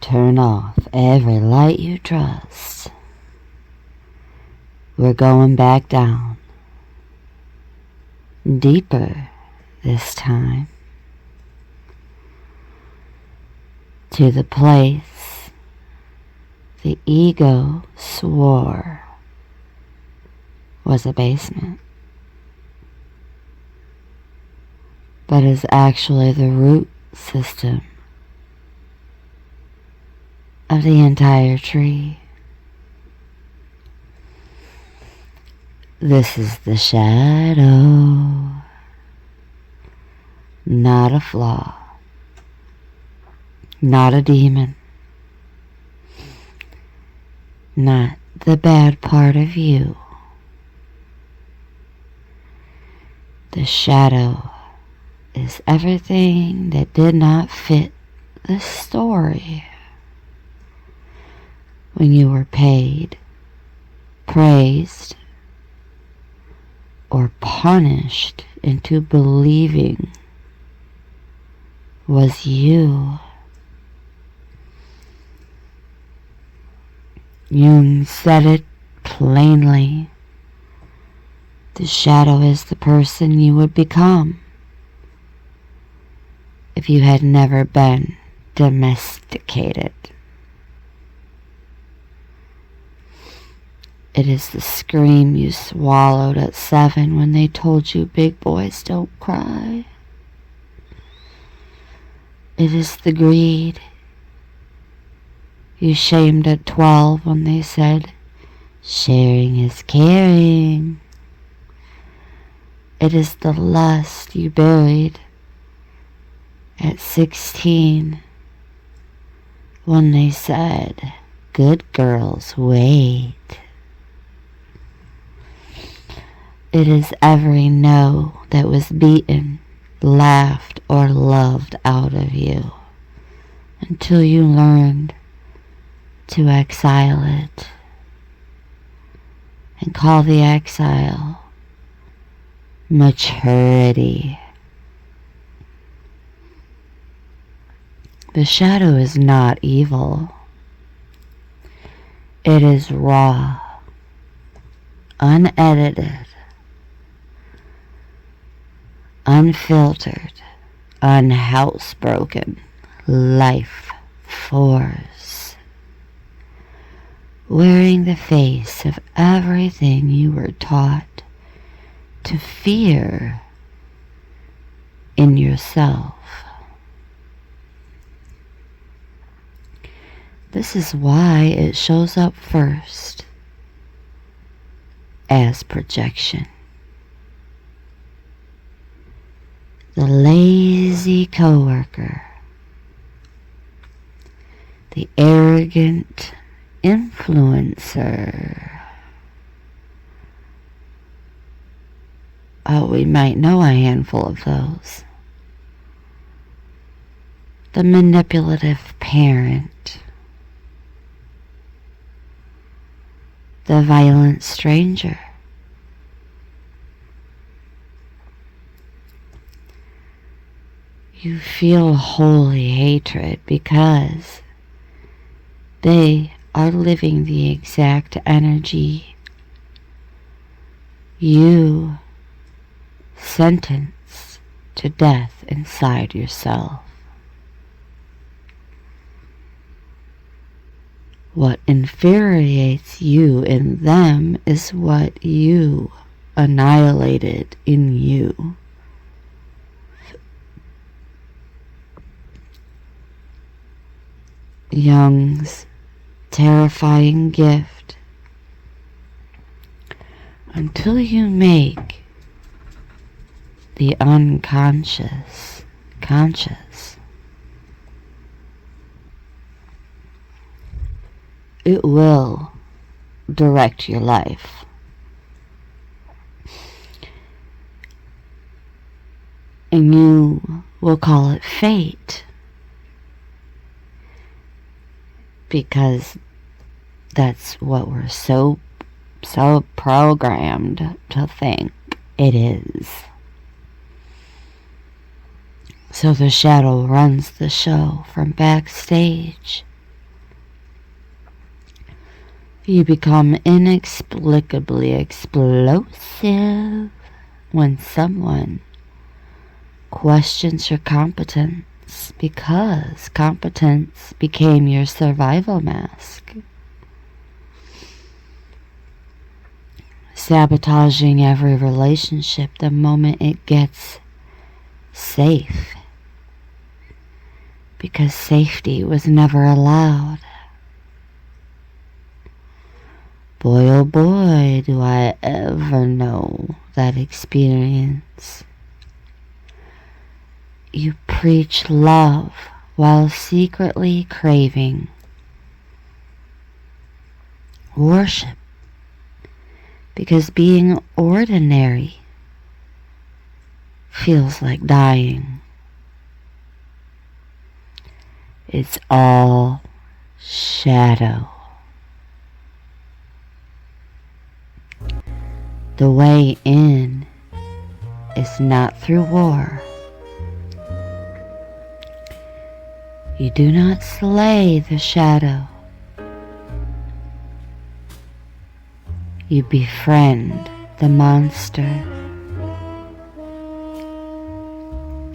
Turn off every light you trust. We're going back down. Deeper this time. To the place the ego swore was a basement, but is actually the root system of the entire tree. This is the shadow, not a flaw, not a demon, not the bad part of you. The shadow is everything that did not fit the story. When you were paid, praised, or punished into believing was you. Jung said it plainly. The shadow is the person you would become if you had never been domesticated. It is the scream you swallowed at 7 when they told you big boys don't cry. It is the greed you shamed at 12 when they said sharing is caring. It is the lust you buried at 16 when they said good girls wait. It is every no that was beaten, laughed, or loved out of you until you learned to exile it and call the exile maturity. The shadow is not evil. It is raw, unedited, unfiltered, unhousebroken life force, wearing the face of everything you were taught to fear in yourself. This is why it shows up first as projection. The lazy coworker, the arrogant influencer. Oh, we might know a handful of those. The manipulative parent, the violent stranger, you feel holy hatred because they are living the exact energy you sentenced to death inside yourself. What infuriates you in them is what you annihilated in you. Jung's terrifying gift. Until you make the unconscious conscious, it will direct your life. And you will call it fate, because that's what we're so programmed to think it is. So the shadow runs the show from backstage You become inexplicably explosive when someone questions your competence because competence became your survival mask. Sabotaging every relationship the moment it gets safe, because safety was never allowed. Boy, oh boy, do I ever know that experience. You preach love while secretly craving worship, because being ordinary feels like dying. It's all shadow. The way in is not through war. You do not slay the shadow. You befriend the monster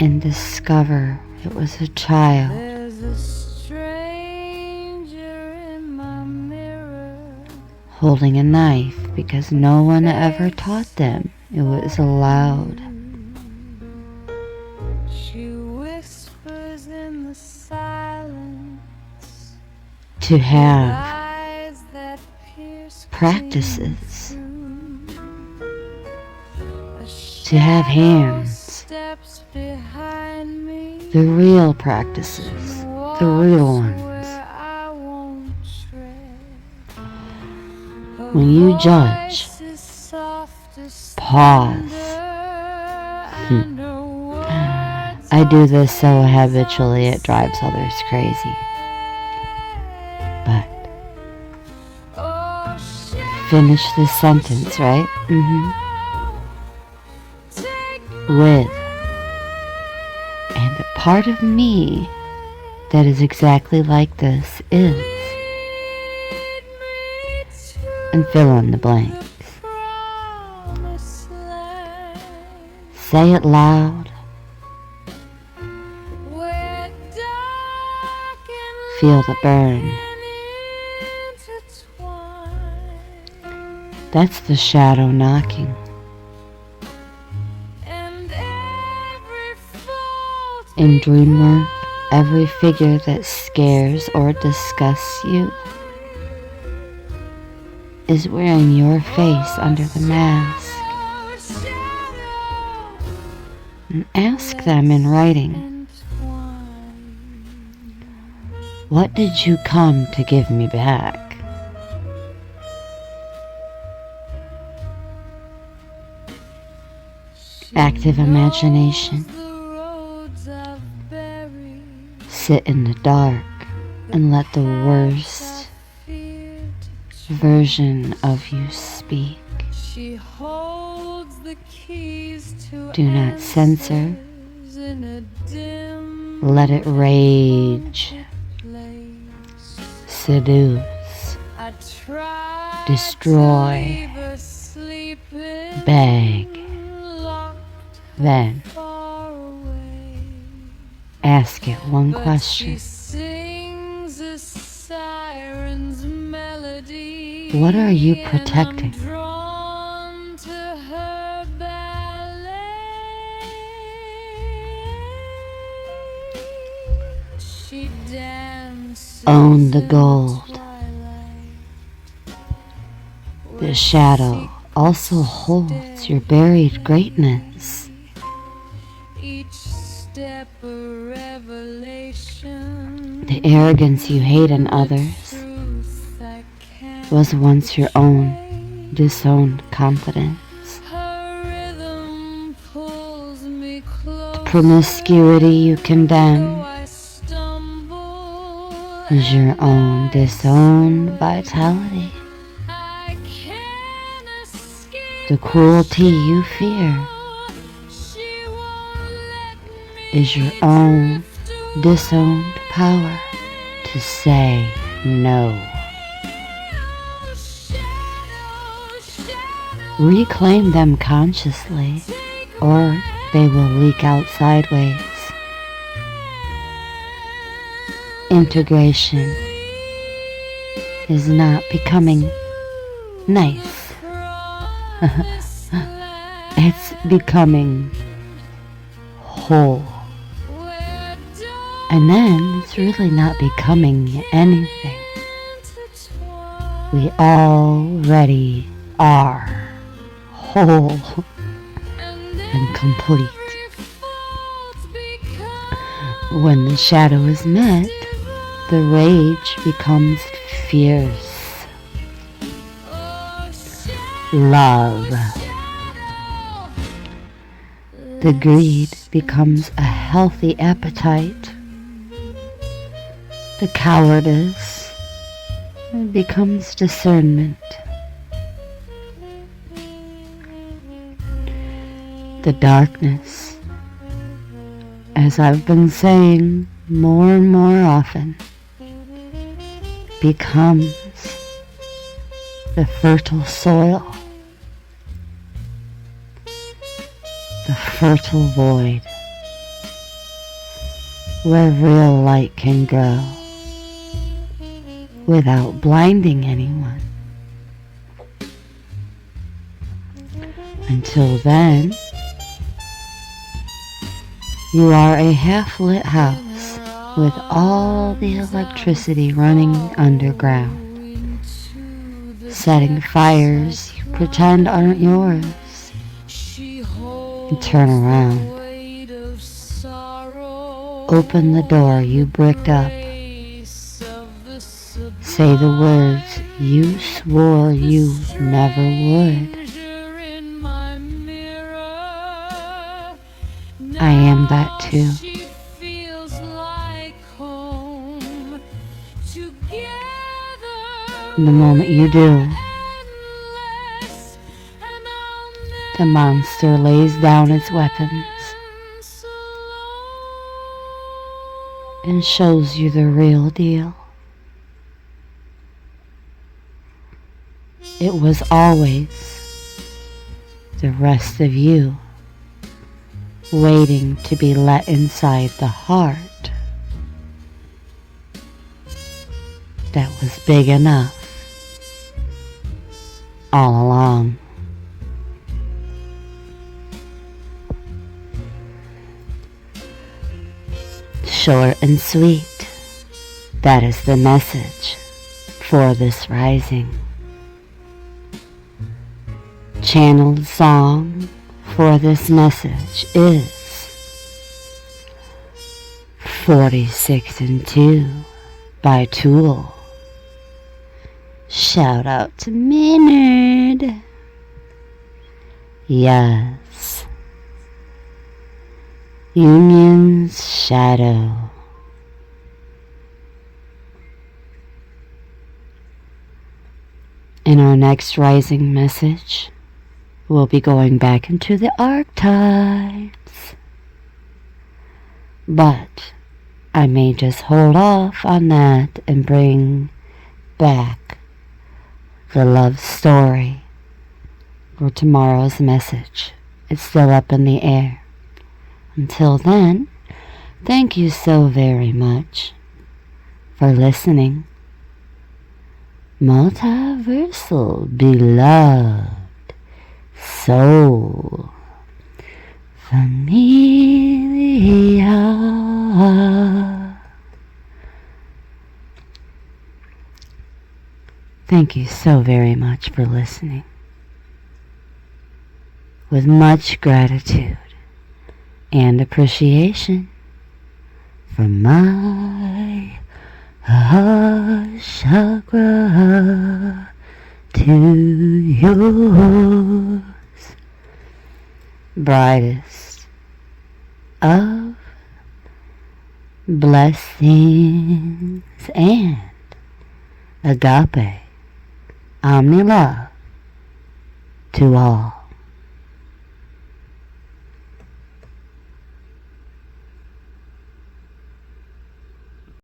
and discover it was a child. There's a stranger in my mirror, Holding a knife because no one ever taught them it was allowed. she whispers in the silence, To have eyes that pierce practices, a to have hands, steps behind me, the real practices, the real ones. where I won't tread. Her When you judge, voice is soft as pause. thunder, and her words I do this so habitually it drives others crazy. But oh, finish this sentence, right? take With. And a part of me that is exactly like this is. me to And fill in the blanks. promised land, Say it loud. where dark and Feel the burn. intertwined, That's the shadow knocking. and every fault In dream work, every figure that scares or disgusts you is wearing your face under the mask. shadow And ask them in writing, entwined. what did you come to give me back? Active imagination. The roads I've buried, Sit in the dark and let the worst feared to version of you speak. She holds the keys to Do not censor. answers in a dim Let it rage, place. seduce, I try destroy, to leave her sleeping, beg. locked Then far away. ask it one But question. she sings a siren's melody. What are you and protecting? I'm drawn to her ballet. She dances Own the in gold. twilight, The where shadow also holds your buried greatness. each step a revelation. The arrogance you hate in others Truth I can't was once your own disowned confidence. Her rhythm pulls me close. Promiscuity you condemn I stumble. is your own disowned vitality. I can't escape. The cruelty you fear She won't let me is your own drift away. disowned power to say no. Reclaim them consciously, or they will leak out sideways. Integration is not becoming nice. It's becoming whole. And then it's really not becoming anything. We already are whole and complete. When the shadow is met, the rage becomes fierce. Love. The greed becomes a healthy appetite. The cowardice becomes discernment. The darkness, as I've been saying more and more often, becomes the fertile soil, the fertile void, where real light can grow without blinding anyone. Until then, you are a half-lit house with all the electricity running underground, setting fires you pretend aren't yours. And turn around. Open the door you bricked up. Say the words you swore you never would. I am that too. The moment you do, the monster lays down its weapons and shows you the real deal. It was always the rest of you waiting to be let inside the heart that was big enough all along. Short and sweet, that is the message for this rising. Channeled song for this message is 46 and 2 by Tool. Shout out to Maynard. Yes. Jungian's shadow. In our next rising message, we'll be going back into the archetypes. But I may just hold off on that and bring back the love story for tomorrow's message. It's still up in the air. Until then, thank you so very much for listening. Multiversal beloved soul familia. Thank you so very much for listening. With much gratitude and appreciation from my heart chakra to yours, brightest of blessings and agape omni love to all.